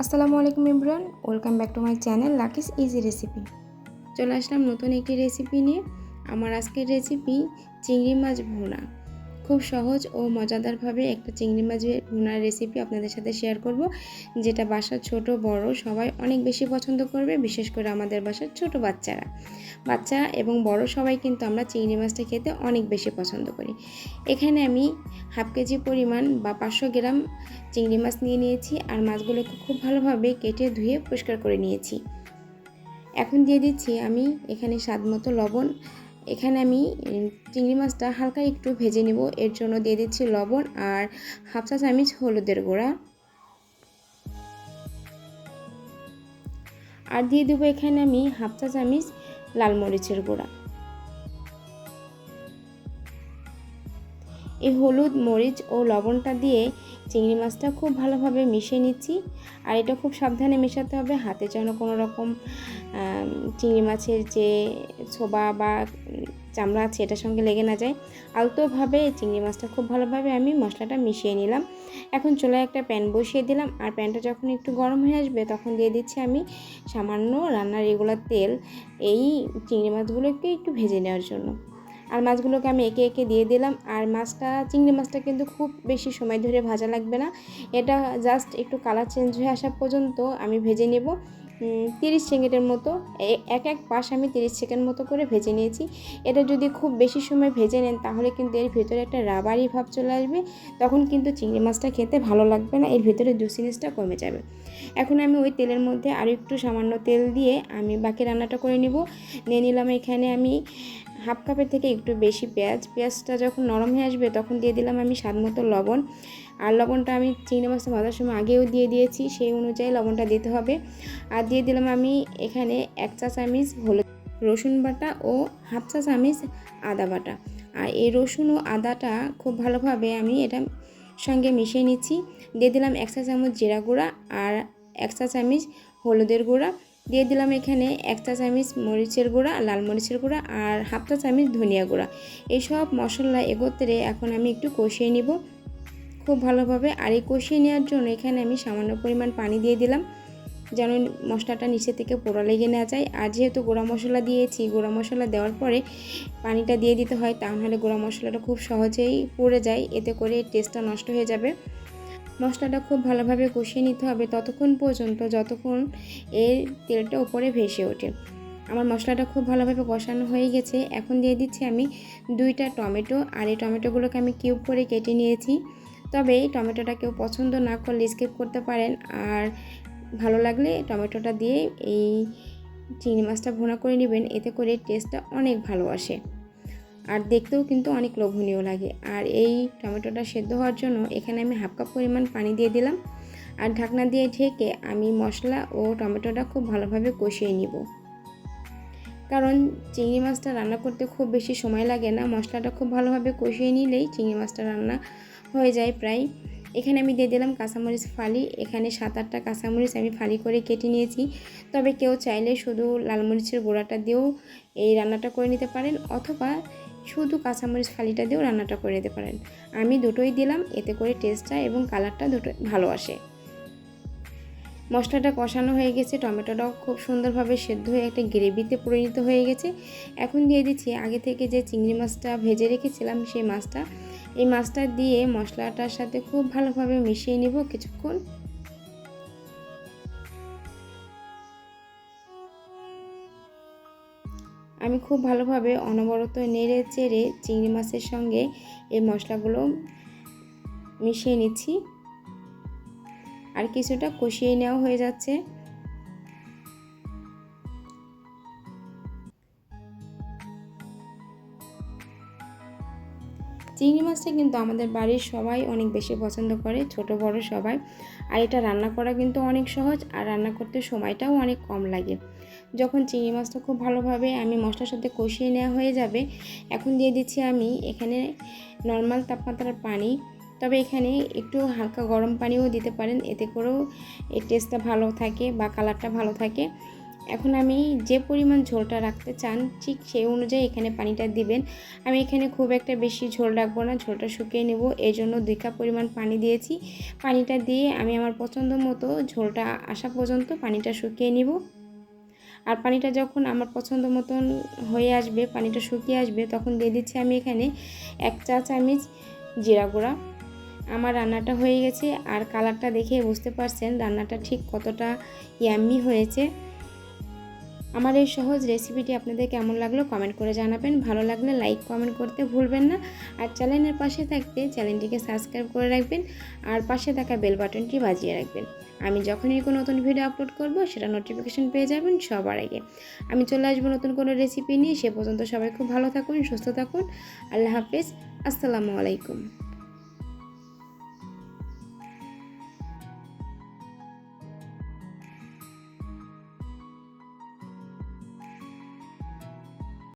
আসসালামু আলাইকুম everyone, welcome back to my channel Lucky's easy recipe. চলে আসলাম নতুন একটি রেসিপি নিয়ে। আমার আজকের রেসিপি চিংড়ি মাছ ভুনা। খুব সহজ ও মজাদারভাবে একটা চিংড়ি মাছ ভুনার রেসিপি আপনাদের সাথে শেয়ার করব, যেটা বাসার ছোট বড় সবাই অনেক বেশি পছন্দ করবে। বিশেষ করে আমাদের বাসার ছোট বাচ্চা এবং বড় সবাই কিন্তু আমরা চিংড়ি মাছটা খেতে অনেক বেশি পছন্দ করি। এখানে আমি হাফ কেজি পরিমাণ বা 500 গ্রাম চিংড়ি মাছ নিয়ে নিয়েছি, আর মাছগুলোকে খুব ভালোভাবে কেটে ধুয়ে পরিষ্কার করে নিয়েছি। এখন দিয়ে দিচ্ছি আমি এখানে স্বাদ মতো লবণ। এখানে আমি চিংড়ি মাছটা হালকা একটু ভেজে নেব, এর জন্য দিয়ে দিচ্ছি লবণ আর হাফ চা চামচ হলুদের গুঁড়া, আর দিয়ে দেবো এখানে আমি হাফ চা চামচ লাল মরিচের গুঁড়া। এই হলুদ, মরিচ ও লবণটা দিয়ে চিংড়ি মাছটা খুব ভালোভাবে মিশিয়ে নিচ্ছি। আর এটা খুব সাবধানে মেশাতে হবে, হাতে যেন কোনো রকম চিংড়ি মাছের যে ছোবা বা চামড়া আছে এটার সঙ্গে লেগে না যায়। আলতোভাবে চিংড়ি মাছটা খুব ভালোভাবে আমি মশলাটা মিশিয়ে নিলাম। এখন চুলায় একটা প্যান বসিয়ে দিলাম, আর প্যানটা যখন একটু গরম হয়ে আসবে তখন দিয়ে দিচ্ছি আমি সামান্য রান্নার রেগুলার তেল, এই চিংড়ি মাছগুলোকে একটু ভেজে নেওয়ার জন্য। আর মাছগুলোকে আমি একে একে দিয়ে দিলাম। আর চিংড়ি মাছটা কিন্তু খুব বেশি সময় ধরে ভাজা লাগবে না, এটা জাস্ট একটু কালার চেঞ্জ হয়ে আসা পর্যন্ত আমি ভেজে নেব। 30 সেকেন্ডের মতো এক পাশ আমি 30 সেকেন্ড মতো করে ভেজে নিয়েছি। এটা যদি খুব বেশি সময় ভেজে নেন তাহলে কিন্তু এর ভিতরে একটা রাবারি ভাব চলে আসবে, তখন কিন্তু চিংড়ি মাছটা খেতে ভালো লাগবে না, এর ভিতরে জুসিনেসটা কমে যাবে। এখন আমি ওই তেলের মধ্যে আরও একটু সামান্য তেল দিয়ে আমি বাকি রান্নাটা করে নিয়ে নিলাম। এখানে আমি হাফ কাপের থেকে একটু বেশি পেঁয়াজটা যখন নরম হয়ে আসবে তখন দিয়ে দিলাম আমি স্বাদ মতো লবণ। আর লবণটা আমি চিংড়ি মাছটা ভাজার সময় আগেও দিয়ে দিয়েছি, সেই অনুযায়ী লবণটা দিতে হবে। আর দিয়ে দিলাম আমি এখানে 1 চা চামচ রসুন বাটা ও হাফ চা চামচ আদা বাটা। আর এই রসুন ও আদাটা খুব ভালোভাবে আমি এটা সঙ্গে মিশিয়ে নিচ্ছি। দিয়ে দিলাম 1 চা চামচ জিরা গুঁড়া আর 1 চা চামচ হলুদের গুঁড়া। দিয়ে দিলাম এখানে 1 চা চামচ মরিচের গুঁড়া, লাল মরিচের গুঁড়া আর হাফ চা চামচ ধনিয়া গুঁড়া। এইসব মশলা একত্রে এখন আমি একটু কষিয়ে নিব খুব ভালোভাবে। আর এই কষিয়ে নেওয়ার জন্য এখানে আমি সামান্য পরিমাণ পানি দিয়ে দিলাম, যেন মশলাটা নিচে থেকে পোড়া লেগে না যায়। আর যেহেতু গুঁড়া মশলা দিয়েছি, গুঁড়া মশলা দেওয়ার পরে পানিটা দিয়ে দিতে হয়, তাহলে গুঁড়া মশলাটা খুব সহজেই পড়ে যায়, এতে করে টেস্টটা নষ্ট হয়ে যাবে। মশলাটা খুব ভালোভাবে কষিয়ে নিতে হবে ততক্ষণ পর্যন্ত যতক্ষণ এর তেলটা উপরে ভেসে ওঠে। আমার মশলাটা খুব ভালোভাবে কষানো হয়ে গেছে। এখন দিয়ে দিচ্ছি আমি 2টা টমেটো, আর এই টমেটোগুলোকে আমি কিউব করে কেটে নিয়েছি। তবে এই টমেটোটা কেউ পছন্দ না করলে স্কিপ করতে পারেন, আর ভালো লাগলে টমেটোটা দিয়ে এই চিংড়ি মাছটা ভুনা করে নেবেন, এতে করে টেস্টটা অনেক ভালো আসে আর দেখতেও কিন্তু অনেক লোভনীয় লাগে। আর এই টমেটোটা সেদ্ধ হওয়ার জন্য এখানে আমি হাফ কাপ পরিমাণ পানি দিয়ে দিলাম, আর ঢাকনা দিয়ে ঢেকে আমি মশলা ও টমেটোটা খুব ভালোভাবে কষিয়ে নিব। কারণ চিংড়ি মাছটা রান্না করতে খুব বেশি সময় লাগে না, মশলাটা খুব ভালোভাবে কষিয়ে নিলেই চিংড়ি মাছটা রান্না হয়ে যায় প্রায়। এখানে আমি দিয়ে দিলাম কাঁচামরিচ ফালি। এখানে 7-8টা কাঁচামরিচ আমি ফালি করে কেটে নিয়েছি। তবে কেউ চাইলে শুধু লাল মরিচের গুঁড়াটা দিয়েও এই রান্নাটা করে নিতে পারেন, অথবা শুধু কাঁচামরিচ ফালিটা দিয়েও রান্নাটা করে নিতে পারেন। আমি দুটোই দিলাম, এতে করে টেস্টটা এবং কালারটা দুটো ভালো আসে। মশলাটা কষানো হয়ে গেছে, টমেটোটাও খুব সুন্দরভাবে সেদ্ধ হয়ে একটা গ্রেভিতে পরিণত হয়ে গেছে। এখন দিয়ে দিচ্ছি আগে থেকে যে চিংড়ি মাছটা ভেজে রেখেছিলাম সেই মাছটা। এই মাছটা দিয়ে মশলাটার সাথে খুব ভালোভাবে মিশিয়ে নিব কিছুক্ষণ। আমি খুব ভালোভাবে অনবরত নেড়ে চেড়ে চিংড়ি মাছের সঙ্গে এই মশলাগুলো মিশিয়ে নিচ্ছি, আর কিছুটা কষিয়ে নেওয়া হয়ে যাচ্ছে। চিংড়ি মাছটা কিন্তু আমাদের বাড়ির সবাই অনেক বেশি পছন্দ করে, ছোট বড় সবাই। আর এটা রান্না করা কিন্তু অনেক সহজ, আর রান্না করতে সময়টাও অনেক কম লাগে। যখন চিংড়ি মাছটা খুব ভালোভাবে আমি মশলার সাথে কষিয়ে নেওয়া হয়ে যাবে, এখন দিয়ে দিচ্ছি আমি এখানে নর্মাল তাপমাত্রার পানি। তবে এখানে একটু হালকা গরম পানিও দিতে পারেন, এতে করেও এর টেস্টটা ভালো থাকে বা কালারটা ভালো থাকে। এখন আমি যে পরিমাণ ঝোলটা রাখতে চান ঠিক সেই অনুযায়ী এখানে পানিটা দিবেন। আমি এখানে খুব একটা বেশি ঝোল রাখবো না, ঝোলটা শুকিয়ে নেব, এই জন্য 2 কাপ পরিমাণ পানি দিয়েছি। পানিটা দিয়ে আমি আমার পছন্দ মতো ঝোলটা আসা পর্যন্ত পানিটা শুকিয়ে নিব। আর পানিটা যখন আমার পছন্দ মতন হয়ে আসবে, পানিটা শুকিয়ে আসবে, তখন দিয়ে দিচ্ছি আমি এখানে 1 চা চামচ জিরা গুঁড়া। আমার রান্নাটা হয়ে গেছে, আর কালারটা দেখে বুঝতে পারছেন রান্নাটা ঠিক কতটা ইয়াম্মি হয়েছে। আমার এই সহজ রেসিপিটি আপনাদের কেমন লাগলো কমেন্ট করে জানাবেন। ভালো লাগলে লাইক কমেন্ট করতে ভুলবেন না। আর চ্যানেলের পাশে থাকতে চ্যানেলটিকে সাবস্ক্রাইব করে রাখবেন, আর পাশে থাকা বেল বাটনটি বাজিয়ে রাখবেন। আমি যখনই কোনো নতুন ভিডিও আপলোড করব সেটা নোটিফিকেশন পেয়ে যাবেন সবার আগে। আমি চলে আসবো নতুন কোনো রেসিপি নিয়ে। সে পর্যন্ত সবাই খুব ভালো থাকুন, সুস্থ থাকুন। আল্লাহ হাফেজ, আসসালামু আলাইকুম।